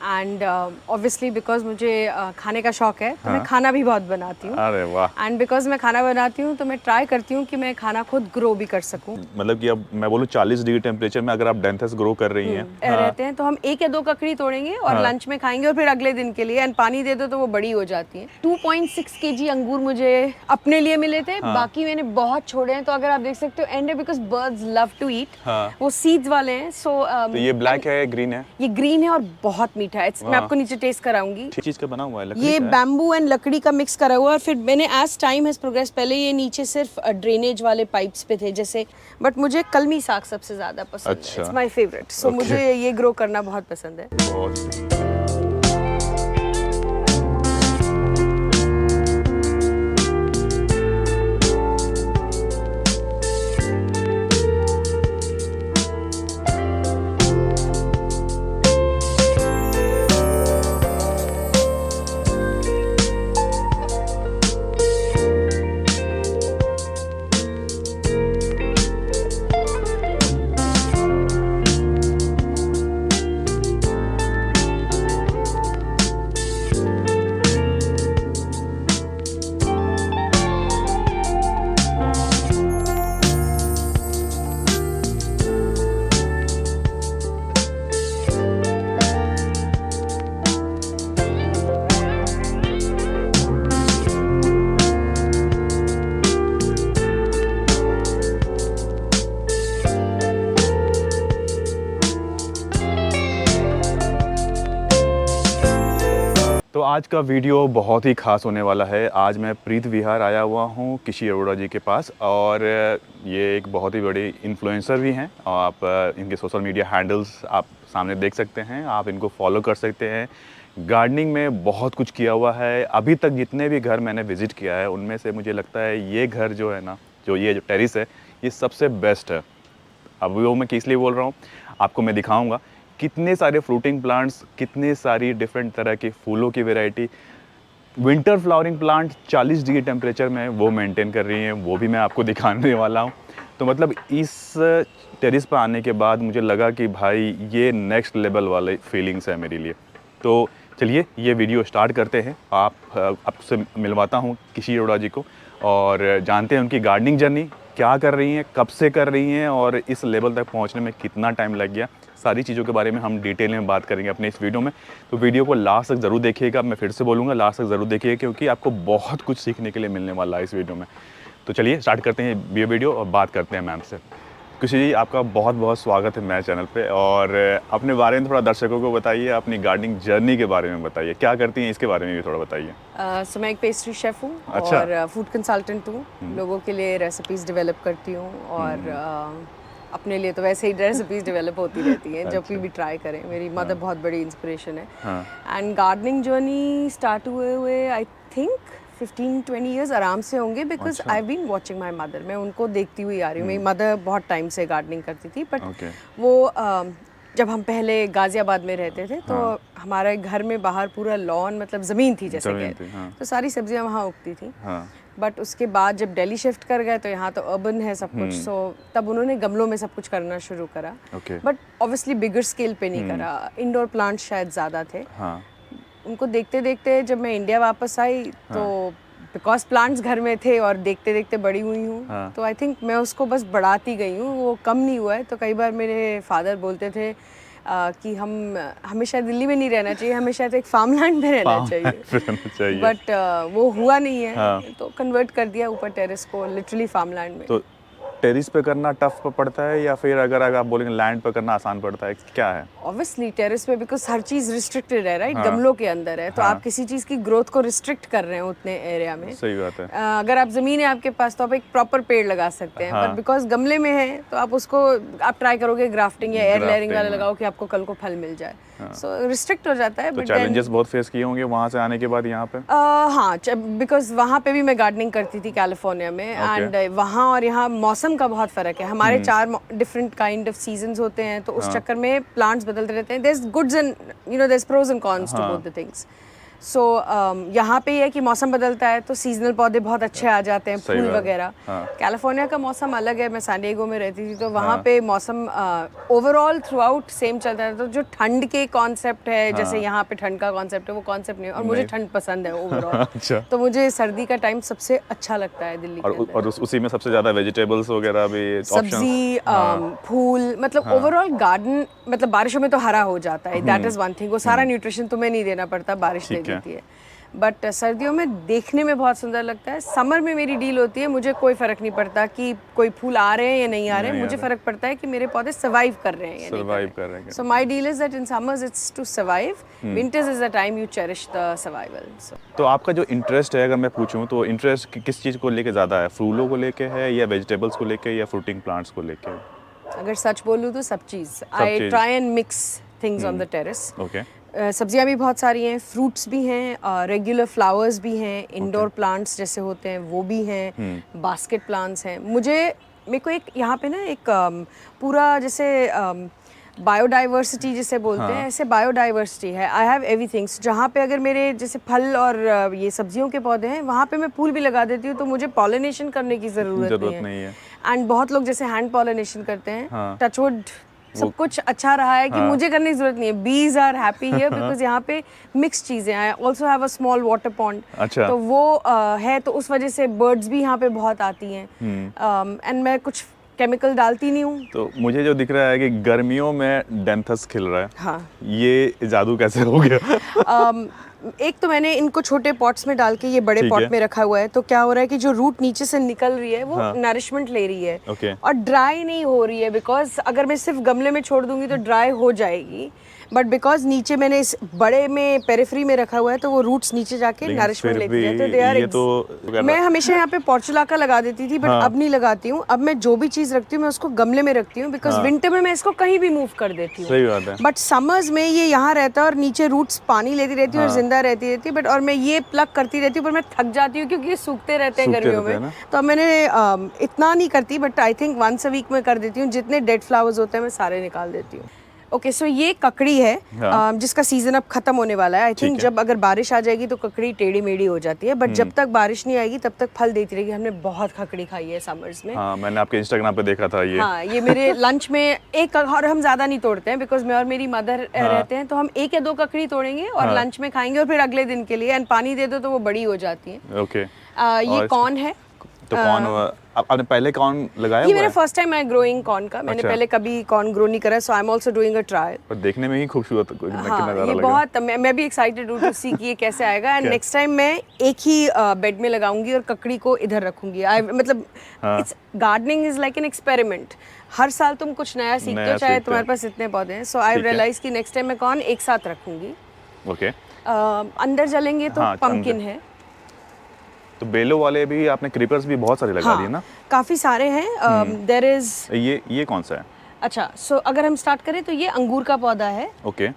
And obviously because मुझे खाने का शौक है तो मैं खाना भी बहुत बनाती हूँ। अरे वाह। एंड बिकॉज मैं खाना बनाती हूँ तो मैं ट्राई करती हूँ कि मैं खाना खुद ग्रो भी कर सकूँ। मतलब कि अब मैं बोलूँ 40 डिग्री टेम्परेचर में अगर आप डेंथस ग्रो कर रही हैं रहते हैं तो हम 1 या 2 ककड़ी तोड़ेंगे और लंच में खाएंगे और फिर अगले दिन के लिए, एंड पानी दे दो तो वो बड़ी हो जाती है। 2.6 केजी अंगूर मुझे अपने लिए मिले थे, बाकी मैंने बहुत छोड़े हैं। तो अगर आप देख सकते हो and because birds love to eat, वो सीड्स वाले हैं। सो तो ये ब्लैक है, ग्रीन है? ये ग्रीन है और बहुत मीठा है। मैं आपको नीचे टेस्ट कराऊंगी। चीज का बना हुआ है, लकड़ी ये का है? बैम्बू एंड लकड़ी का मिक्स करा हुआ है। फिर मैंने एज टाइम हैज प्रोग्रेस, पहले ये नीचे सिर्फ ड्रेनेज वाले पाइप्स पे थे जैसे, बट मुझे कलमी साग सबसे ज्यादा पसंद है। It's my favourite. सो मुझे ये ग्रो करना बहुत पसंद है। बहुत। तो आज का वीडियो बहुत ही खास होने वाला है। आज मैं प्रीत विहार आया हुआ हूँ किशी अरोड़ा जी के पास, और ये एक बहुत ही बड़े इन्फ्लुएंसर भी हैं। आप इनके सोशल मीडिया हैंडल्स आप सामने देख सकते हैं, आप इनको फॉलो कर सकते हैं। गार्डनिंग में बहुत कुछ किया हुआ है। अभी तक जितने भी घर मैंने विज़िट किया है उनमें से मुझे लगता है ये घर जो है ना, जो टेरिस है, ये सबसे बेस्ट है। अब वो मैं किस लिए बोल रहा हूँ आपको मैं दिखाऊंगा। कितने सारे फ्रूटिंग प्लांट्स, कितने सारी डिफरेंट तरह के फूलों की variety, winter flowering plant 40 degree temperature में वो मेंटेन कर रही हैं, वो भी मैं आपको दिखाने वाला हूँ। तो मतलब इस टेरिस पर आने के बाद मुझे लगा कि भाई ये नेक्स्ट लेवल वाले फीलिंग्स है मेरे लिए। तो चलिए ये वीडियो स्टार्ट करते हैं। आपसे मिलवाता हूँ किशी अरोड़ा जी को और जानते हैं उनकी गार्डनिंग जर्नी क्या कर रही हैं, कब से कर रही हैं और इस लेवल तक पहुंचने में कितना टाइम लग गया। सारी चीज़ों के बारे में हम डिटेल में बात करेंगे अपने इस वीडियो में। तो वीडियो को लास्ट तक ज़रूर देखिएगा। मैं फिर से बोलूँगा लास्ट तक ज़रूर देखिएगा क्योंकि आपको बहुत कुछ सीखने के लिए मिलने वाला है इस वीडियो में। तो चलिए स्टार्ट करते हैं ये वीडियो और बात करते हैं मैम से। किशी जी, आपका बहुत बहुत स्वागत है मेरे चैनल पे, और अपने बारे में थोड़ा दर्शकों को बताइए, अपनी गार्डनिंग जर्नी के बारे में बताइए, क्या करती हैं इसके बारे में भी थोड़ा बताइए। सो मैं एक पेस्ट्री शेफ़ हूँ अच्छा। और फूड कंसल्टेंट हूँ। लोगों के लिए रेसिपीज़ डेवलप करती हूँ और अपने लिए तो वैसे ही रेसिपीज़ डेवलप होती रहती हैं जब भी ट्राई करें। मेरी मदर बहुत बड़ी इंस्पिरेशन है। एंड गार्डनिंग जर्नी स्टार्ट हुए हुए आई थिंक 15-20 इयर्स आराम से होंगे, because I been watching my mother. मैं उनको देखती हुई आ रही हूँ। मेरी मदर बहुत टाइम से गार्डनिंग करती थी, बट वो जब हम पहले गाजियाबाद में रहते थे तो हमारे घर में बाहर पूरा लॉन, मतलब ज़मीन थी जैसे कहते, तो सारी सब्जियां वहाँ उगती थी। बट उसके बाद जब दिल्ली शिफ्ट कर गए तो यहाँ तो अर्बन है सब कुछ, सो तब उन्होंने गमलों में सब कुछ करना शुरू करा। बट ऑब्वियसली बिगर स्केल पे नहीं करा। इंडोर प्लांट्स शायद ज़्यादा थे। उनको देखते देखते जब मैं इंडिया वापस आई तो बिकॉज प्लांट्स घर में थे और देखते देखते बड़ी हुई हूँ, तो आई थिंक मैं उसको बस बढ़ाती गई हूँ, वो कम नहीं हुआ है। तो कई बार मेरे फादर बोलते थे कि हमें शायद दिल्ली में नहीं रहना चाहिए, हमें शायद एक फार्मलैंड में रहना चाहिए। बट वो हुआ नहीं है, तो कन्वर्ट कर दिया ऊपर टेरेस को लिटरली फार्मलैंड में। तो टेरिस पे करना टफ पड़ता है या फिर अगर आप बोलेंगे लैंड पे करना आसान पड़ता है, क्या है? ऑब्वियसली टेरेस पे बिकॉज हर चीज रिस्ट्रिक्टेड है, राइट? गमलों के अंदर है, तो आप किसी चीज की ग्रोथ को रिस्ट्रिक्ट कर रहे हैं उतने एरिया में। सही बात है। अगर आप जमीन है आपके पास तो आप एक प्रॉपर पेड़ लगा सकते हैं, बट बिकॉज गमले में है तो आप उसको आप ट्राई करोगे ग्राफ्टिंग या एयर लेयरिंग वाला लगाओ कि आपको कल को फल मिल जाए। सो रिस्ट्रिक्ट हो जाता है। तो चैलेंजेस बहुत फेस किए होंगे वहाँ से आने के बाद यहाँ पे? हाँ, बिकॉज वहाँ पे भी मैं गार्डनिंग करती थी कैलिफोर्निया में, एंड वहाँ और यहाँ मौसम का बहुत फर्क है। हमारे 4 डिफरेंट काइंड ऑफ सीजन्स होते हैं, तो उस चक्कर में प्लांट्स बदलते रहते हैं। There is goods and there is pros and cons to both the things. So यहाँ पे ये है कि मौसम बदलता है तो सीजनल पौधे बहुत अच्छे आ जाते हैं, फूल वगैरह। कैलिफोर्निया का मौसम अलग है, मैं सैन डिएगो में रहती थी तो वहाँ पे मौसम ओवरऑल थ्रू आउट सेम चलता है। तो जो ठंड के कॉन्सेप्ट है, जैसे यहाँ पे ठंड का कॉन्सेप्ट है, वो कॉन्सेप्ट नहीं है। और मुझे ठंड पसंद है ओवरऑल। अच्छा। तो मुझे सर्दी का टाइम सबसे अच्छा लगता है दिल्ली के अंदर। और उसी में सबसे ज़्यादा वेजिटेबल्स वगैरह भी, सब्जी, फूल, मतलब ओवरऑल गार्डन, मतलब बारिशों में तो हरा हो जाता है, दैट इज वन थिंग। वो सारा न्यूट्रिशन तुम्हें नहीं देना पड़ता, बारिश दे देती है। बट सर्दियों में देखने में बहुत सुंदर लगता है। समर में मेरी डील होती है, मुझे कोई फर्क नहीं पड़ता कि कोई फूल आ रहे हैं या नहीं आ रहे हैं, मुझे फर्क पड़ता है कि मेरे पौधे सर्वाइव कर रहे हैं या नहीं कर रहे हैं। So my deal is that in summers it's to survive, winters is the time you cherish the survival. तो आपका जो इंटरेस्ट है, अगर मैं पूछूं तो इंटरेस्ट किस चीज़ को लेके ज़्यादा है? फूलों को लेके है या वेजिटेबल्स को लेके या फ्रूटिंग प्लांट्स को लेके? अगर सच बोलूँ तो सब चीज़। I try and mix things on the terrace. Okay. सब्जियां भी बहुत सारी हैं, फ्रूट्स भी हैं, रेगुलर फ्लावर्स भी हैं, इंडोर प्लांट्स जैसे होते हैं वो भी हैं, बास्केट प्लांट्स हैं। मेरे को एक यहाँ पे ना एक पूरा जैसे बायोडाइवर्सिटी जिसे बोलते हैं, ऐसे बायोडाइवर्सिटी है। I have everything. जहाँ पे अगर मेरे जैसे फल और ये सब्जियों के पौधे हैं, वहाँ पे मैं फूल भी लगा देती हूँ, तो मुझे पॉलिनेशन करने की ज़रूरत नहीं है। एंड बहुत लोग जैसे हैंड पॉलिनेशन करते हैं, टचवुड सब कुछ अच्छा रहा है कि मुझे करने की जरूरत नहीं है। Bees are happy here because यहाँ पे मिक्स चीजें हैं। I also have a small water pond, तो वो है, तो उस वजह से बर्ड्स भी यहाँ पे बहुत आती हैं। एंड मैं कुछ केमिकल डालती नहीं हूँ। तो मुझे जो दिख रहा है कि गर्मियों में डेंथस खिल रहा है। हाँ, ये जादू कैसे हो गया? एक तो मैंने इनको छोटे पॉट्स में डाल के ये बड़े पॉट में रखा हुआ है, तो क्या हो रहा है कि जो रूट नीचे से निकल रही है वो नरिशमेंट ले रही है। और ड्राई नहीं हो रही है, बिकॉज अगर मैं सिर्फ गमले में छोड़ दूंगी तो ड्राई हो जाएगी। बट बिकॉज नीचे मैंने इस बड़े में पेरिफेरी में रखा हुआ है, तो वो रूट्स नीचे जाके नरिशमेंट लेती है। तो दे आर मैं हमेशा यहाँ पे पोर्चुलाका लगा देती थी, बट अब नहीं लगाती हूँ। अब मैं जो भी चीज रखती हूँ मैं उसको गमले में रखती हूँ, बिकॉज विंटर में मैं इसको कहीं भी मूव कर देती हूँ। बट समर्स में ये यहाँ रहता है और नीचे रूट्स पानी लेती रहती है और जिंदा रहती है। बट और मैं ये प्लग करती रहती हूँ, पर मैं थक जाती हूँ क्योंकि ये सूखते रहते हैं गर्मियों में। तो अब मैंने इतना नहीं करती, but I think once a week में कर देती हूँ। जितने डेड फ्लावर्स होते हैं मैं सारे निकाल देती हूँ। ओके, सो ये ककड़ी है, जिसका सीजन अब खत्म होने वाला है। आई थिंक जब अगर बारिश आ जाएगी तो ककड़ी टेढ़ी मेढ़ी हो जाती है, बट जब तक बारिश नहीं आएगी तब तक फल देती रहेगी। हमने बहुत ककड़ी खाई है समर्स में। हाँ, मैंने आपके इंस्टाग्राम पे देखा था ये। हाँ, ये मेरे लंच में एक, और हम ज्यादा नहीं तोड़ते हैं बिकॉज मैं और मेरी मदर रहते हैं, तो हम 1 या 2 ककड़ी तोड़ेंगे और लंच में खाएंगे और फिर अगले दिन के लिए। एंड पानी दे दो तो वो बड़ी हो जाती है। ओके। ये कॉर्न है। तो कॉर्न आपने पहले कॉर्न लगाया? ये मेरा फर्स्ट टाइम है ग्रोइंग कॉर्न का। मैंने पहले कभी कॉर्न ग्रो नहीं करा, so I am also doing a trial. पर देखने में ही खूबसूरत ये बहुत, मैं भी एक्साइटेड हूँ टू सी कि ये कैसे आएगा। एंड नेक्स्ट टाइम मैं एक ही बेड में लगाऊंगी और ककड़ी को इधर रखूंगी। मतलब it's gardening is like an experiment. हर साल तुम कुछ नया सीखते हो, चाहे तुम्हारे पास इतने पौधे हैं। सो आई रियलाइज कि नेक्स्ट टाइम मैं कॉर्न एक साथ रखूंगी। ओके। अंदर जलेंगे तो पम्पकिन है। तो बेलो वाले भी आपने क्रीपर्स भी बहुत सारे लगा दिए ना? काफी सारे हैं। देयर इज ये कौन सा है? अच्छा, सो अगर हम स्टार्ट करें तो ये अंगूर का पौधा है। ओके।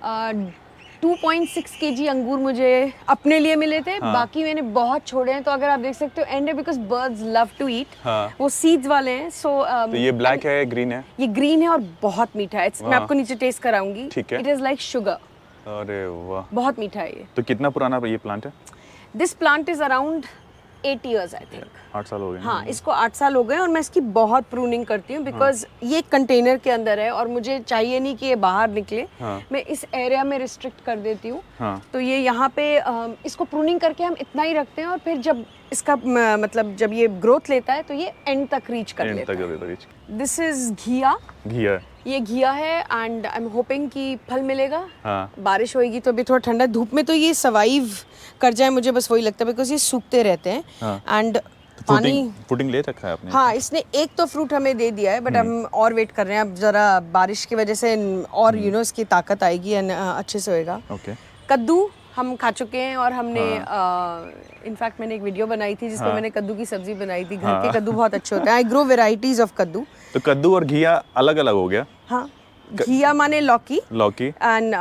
2.6 kg अंगूर मुझे अपने लिए मिले थे। बाकी मैंने बहुत छोड़े हैं, तो अगर आप देख सकते हो एंड है because birds love to eat. वो सीड्स वाले हैं। तो ये ब्लैक है, ग्रीन है? ये ग्रीन है और बहुत मीठा है। मैं आपको नीचे टेस्ट कराऊंगी। ठीक है। It is like sugar. अरे वाह, बहुत मीठा है ये। तो कितना पुराना ये प्लांट है? This plant is around 8 years I think. 8 साल हो गए। हाँ, इसको 8 साल हो गए और मैं इसकी बहुत प्रूनिंग करती हूँ बिकॉज ये एक कंटेनर के अंदर है और मुझे चाहिए नहीं कि ये बाहर निकले। मैं इस एरिया में रिस्ट्रिक्ट कर देती हूँ। तो ये यहाँ पे इसको प्रूनिंग करके हम इतना ही रखते हैं और फिर जब इसका मतलब जब ये ग्रोथ लेता है तो ये एंड तक रीच कर लेता है। दिस इज घिया। ये घिया है एंड आई एम होपिंग कि फल मिलेगा। बारिश होएगी तो अभी थोड़ा ठंडा, धूप में तो ये सर्वाइव कर जाए, मुझे बस वही लगता है बिकॉज ये सूखते रहते हैं। एंड पानी फ्रूटिंग ले रखा है आपने? हाँ, इसने एक तो फ्रूट हमें दे दिया है, बट हम और वेट कर रहे हैं। अब जरा बारिश की वजह से और इसकी ताकत आएगी एंड अच्छे से होएगा। कद्दू हम खा चुके हैं और हमने इनफैक्ट मैंने एक वीडियो बनाई थी जिसमें मैंने कद्दू की सब्जी बनाई थी। घर के कद्दू बहुत अच्छे होते हैं। आई ग्रो वेराइटीज ऑफ कद्दू। तो कद्दू और घिया अलग अलग हो गया? हाँ, घिया माने लौकी एंड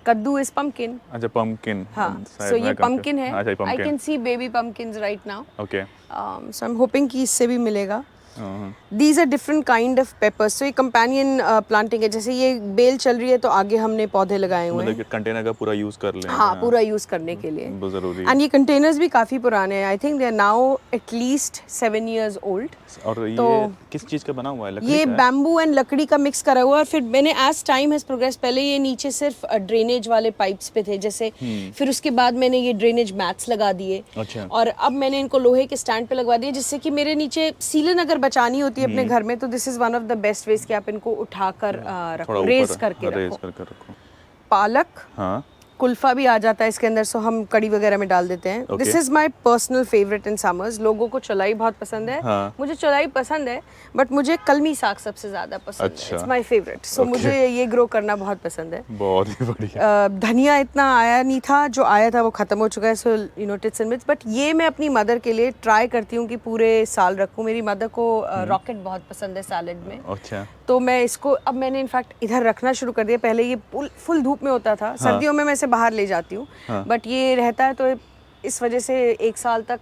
कद्दू इज पम्पकिन। अच्छा, पम्पकिन। हाँ, सो ये पम्पकिन है। I can see baby pumpkins right now. Okay. So I am hoping कि इससे भी मिलेगा। These are different kind of papers. तो ये कंपेनियन प्लांटिंग है, जैसे ये बेल चल रही है तो आगे हमने पौधे लगाए हुए हैं, मतलब कंटेनर का पूरा यूज कर लें। हाँ, पूरा यूज करने के लिए बहुत जरूरी एंड ये कंटेनर्स भी काफ़ी पुराने हैं। I think they are now at least 7 years old. और तो ये किस चीज़ का बना हुआ है? लकड़ी ये का है? बैम्बू एंड लकड़ी का मिक्स करा हुआ है। फिर मैंने एज टाइम हैज प्रोग्रेस, पहले ये नीचे सिर्फ ड्रेनेज वाले पाइप्स पे थे जैसे, फिर उसके बाद मैंने ये ड्रेनेज मैट्स लगा दिए, अच्छा। और अब मैंने इनको लोहे के स्टैंड पे लगवा दिए, जिससे कि मेरे नीचे सीलन अगर बचानी होती है अपने घर में तो this is one of the best veg कि आप इनको उठाकर रखो, रेज करके रखो। पालक, हाँ, कुल्फा भी आ जाता है इसके अंदर, सो हम कड़ी वगैरह में डाल देते हैं। This is my personal favourite in summers. लोगों को चौलाई बहुत पसंद है, मुझे चौलाई पसंद है, बट मुझे कलमी साग सबसे ज्यादा पसंद है। इट्स माय फेवरेट, सो मुझे ये ग्रो करना बहुत पसंद है। बहुत ही बढ़िया। धनिया इतना आया नहीं था, जो आया था वो खत्म हो चुका है, so you know tits and bits. But ये मैं अपनी मदर के लिए ट्राई करती हूँ कि पूरे साल रखूँ। मेरी मदर को रॉकेट बहुत पसंद है सैलेड में, अच्छा। तो मैं इसको अब मैंने इनफैक्ट इधर रखना शुरू कर दिया। पहले ये फुल धूप में होता था, सर्दियों में मैं इसे बाहर ले जाती हूँ, बट ये रहता है तो इस वजह से 1 साल तक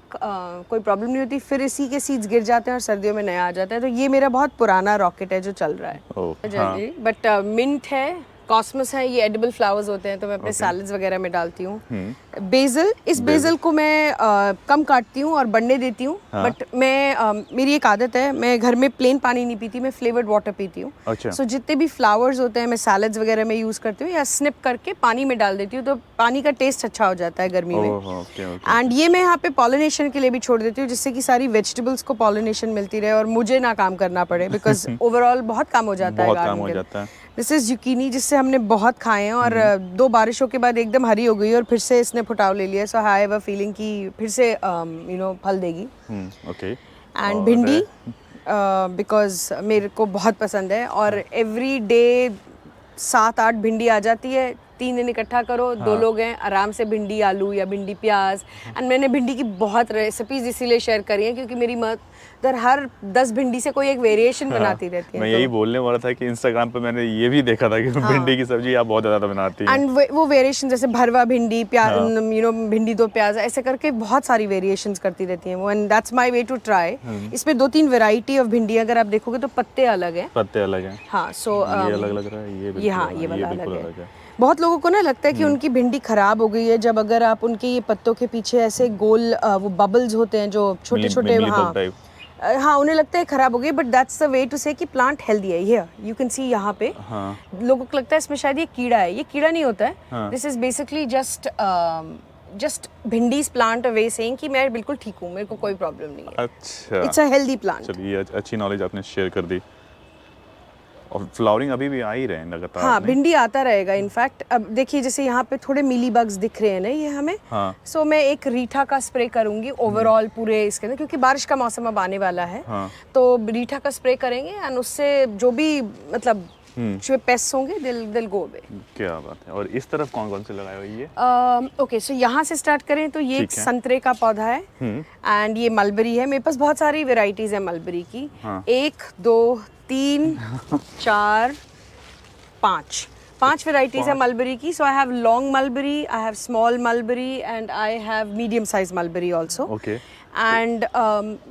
कोई प्रॉब्लम नहीं होती। फिर इसी के सीड्स गिर जाते हैं और सर्दियों में नया आ जाता है। तो ये मेरा बहुत पुराना रॉकेट है जो चल रहा है। बट मिंट है, कॉस्मस है, ये एडिबल फ्लावर्स होते हैं, तो मैं अपने सैलड्स वगैरह में डालती हूँ। बेसल, इस बेसल को मैं कम काटती हूँ और बढ़ने देती हूँ, बट मैं मेरी एक आदत है, मैं घर में प्लेन पानी नहीं पीती, मैं फ्लेवर्ड वाटर पीती हूँ। अच्छा। सो जितने भी फ्लावर्स होते हैं मैं सैलड्स वगैरह में यूज़ करती हूँ, या स्निप करके पानी में डाल देती हूँ, तो पानी का टेस्ट अच्छा हो जाता है गर्मी में। एंड ये मैं यहाँ पे पॉलिनेशन के लिए भी छोड़ देती हूँ, जिससे कि सारी वेजिटेबल्स को पॉलिनेशन मिलती रहे और मुझे ना काम करना पड़े, बिकॉज ओवरऑल बहुत काम हो जाता है। दिस इज जुकीनी, जिससे हमने बहुत खाए हैं, और 2 बारिशों के बाद एकदम हरी हो गई और फिर से इसने फुटाव ले लिया। सो आई हैव अ फीलिंग कि फिर से यू नो फल देगी। ओके। एंड भिंडी, बिकॉज मेरे को बहुत पसंद है, और एवरी डे 7-8 भिंडी आ जाती है। 3 दिन इकट्ठा करो, 2 लोग हैं, आराम से भिंडी आलू या भिंडी प्याज। एंड मैंने भिंडी की बहुत रेसिपीज इसीलिए शेयर करी हैं क्योंकि मेरी मदर हर 10 भिंडी से कोई एक वेरिएशन बनाती रहती है। मैं यही बोलने वाला था कि इंस्टाग्राम पे मैंने ये भी देखा था कि भिंडी की सब्जी आप बहुत ज़्यादा बनाती हैं। एंड वो वेरिएशन जैसे भरवा भिंडी, प्याज, यू नो भिंडी 2 प्याज, ऐसे करके बहुत सारी वेरिएशंस करती रहती हैं वो। And that's my way to try. इसमें 2-3 वैरायटी ऑफ भिंडी अगर आप देखोगे तो पत्ते अलग हैं। पत्ते अलग हैं। हाँ, सो ये अलग लग रहा है, ये बिल्कुल हाँ, ये वाला अलग है। बहुत लोगों को ना लगता है कि उनकी भिंडी खराब हो गई है जब अगर आप उनके ये पत्तों के पीछे ऐसे गोल वो बबल्स होते हैं जो छोटे-छोटे, हाँ, उन्हें लगता है खराब हो गई, but that's the way to say कि प्लांट हेल्दी है। हियर यू कैन सी यहाँ पे लोगों को लगता है इसमें शायद ये कीड़ा है, ये कीड़ा नहीं होता है। This is basically just bhindis plant away saying कि मैं बिल्कुल ठीक हूँ, मेरे को कोई प्रॉब्लम नहीं है। अच्छा, इट्स अ हेल्दी प्लांट। चलिए, अच्छी नॉलेज आपने शेयर कर दी। और फ्लावरिंग अभी भी आ ही रहे हैं लगातार। हाँ, भिंडी आता रहेगा। इनफैक्ट अब देखिए जैसे यहाँ पे थोड़े मिली बग्स दिख रहे हैं ना ये हमें, सो मैं एक रीठा का स्प्रे करूंगी ओवरऑल पूरे इसके अंदर, क्योंकि बारिश का मौसम अब आने वाला है। तो रीठा का स्प्रे करेंगे एंड उससे जो भी मतलब जो पेस्ट होंगे दिल गो अवे। क्या बात है। और इस तरफ कौन कौन से लगाए हुए ये? ओके, सो यहाँ से स्टार्ट करें तो ये एक संतरे का पौधा है, एंड ये मलबरी है। मेरे पास बहुत सारी वेराइटीज है मलबरी की। 1 2 3 4 5 वेराइटीज है मलबरी की। So I have long mulberry, I have small mulberry and I have medium size mulberry also. Okay. And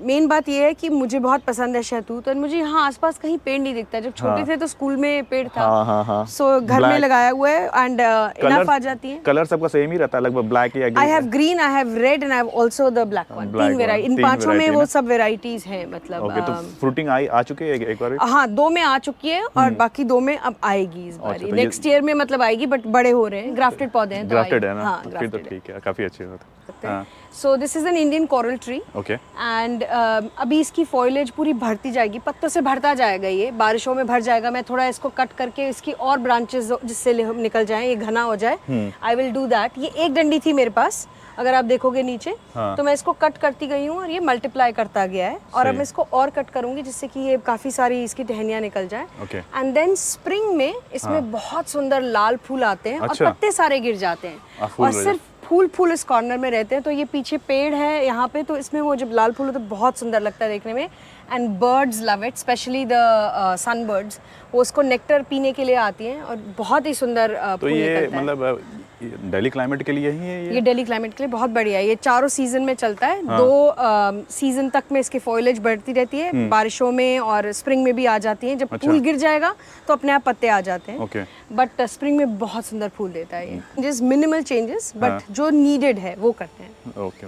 main बात ये है कि मुझे बहुत पसंद है शहतूत, और मुझे यहाँ आसपास कहीं पेड़ नहीं दिखता। जब छोटे थे तो स्कूल में पेड़ था, सो घर में लगाया हुआ है एंड इनफ आ जाती है। कलर सबका सेम ही रहता है लगभग, ब्लैक या green? I have green, I have red and I have also the black one. 3 variety, इन 5 में वो सब वेराइटीज हैं मतलब। ओके, तो फ्रूटिंग आ चुकी है एक बार? हाँ, 2 में आ चुकी है और बाकी 2 में अब आएगी इस बार। नेक्स्ट ईयर में मतलब आएगी, बट बड़े हो रहे हैं, ग्राफ्टेड पौधे हैं। ग्राफ्टेड है ना, फिर तो ठीक है, काफी अच्छे होते हैं। So this is an Indian coral tree. Okay. And अभी इसकी फॉइलेज पूरी भरती जाएगी, पत्तों से भरता जाएगा, ये बारिशों में भर जाएगा। मैं थोड़ा इसको कट करके इसकी और ब्रांचेस जिससे निकल जाएं, ये घना हो जाए, आई विल डू दैट। ये एक डंडी थी मेरे पास, अगर आप देखोगे नीचे, तो मैं इसको कट करती गई हूँ और ये मल्टीप्लाई करता गया है। और अब मैं इसको और कट करूंगी जिससे कि ये काफी सारी इसकी टहनियाँ निकल जाए। एंड देन स्प्रिंग में इसमें बहुत सुंदर लाल फूल आते हैं और पत्ते सारे गिर जाते हैं और सिर्फ फूल इस कॉर्नर में रहते हैं। तो ये पीछे पेड़ है यहाँ पे, तो इसमें वो जब लाल फूल होते हैं बहुत सुंदर लगता है देखने में। And birds love it, specially the sunbirds, वो उसको नेक्टर पीने के लिए आती हैं और बहुत ही सुंदर तो ये मतलब दिल्ली क्लाइमेट के लिए ही है ये दिल्ली क्लाइमेट के लिए बहुत बढ़िया है। ये चारों सीजन में चलता है। 2 सीजन तक में इसकी फॉइलेज बढ़ती रहती है, बारिशों में और स्प्रिंग में भी आ जाती है। जब फूल गिर जाएगा तो अपने आप पत्ते आ जाते हैं। ओके। बट स्प्रिंग में बहुत सुंदर फूल देता है ये। जस्ट मिनिमल चेंजेस बट जो नीडेड है वो करते हैं। ओके,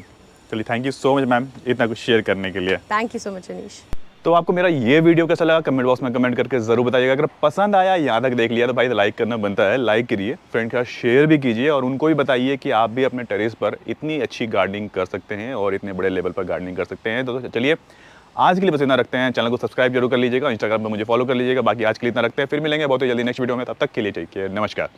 चलिए thank you so much ma'am इतना कुछ शेयर करने के लिए। Thank you so much Anish. तो आपको मेरा ये वीडियो कैसा लगा कमेंट बॉक्स में कमेंट करके ज़रूर बताइएगा। अगर पसंद आया, यहाँ तक देख लिया तो भाई लाइक करना बनता है, लाइक करिए, फ्रेंड के साथ शेयर भी कीजिए और उनको भी बताइए कि आप भी अपने टेरेस पर इतनी अच्छी गार्डनिंग कर सकते हैं और इतने बड़े लेवल पर गार्डनिंग कर सकते हैं। तो चलिए आज के लिए बस इतना रखते हैं। चैनल को सब्सक्राइब जरूर कर लीजिएगा, इंस्टाग्राम पर मुझे फॉलो कर लीजिएगा। बाकी आज के लिए इतना रखते हैं, फिर मिलेंगे बहुत ही जल्दी नेक्स्ट वीडियो में। तब तक के लिए टेक केयर, नमस्कार।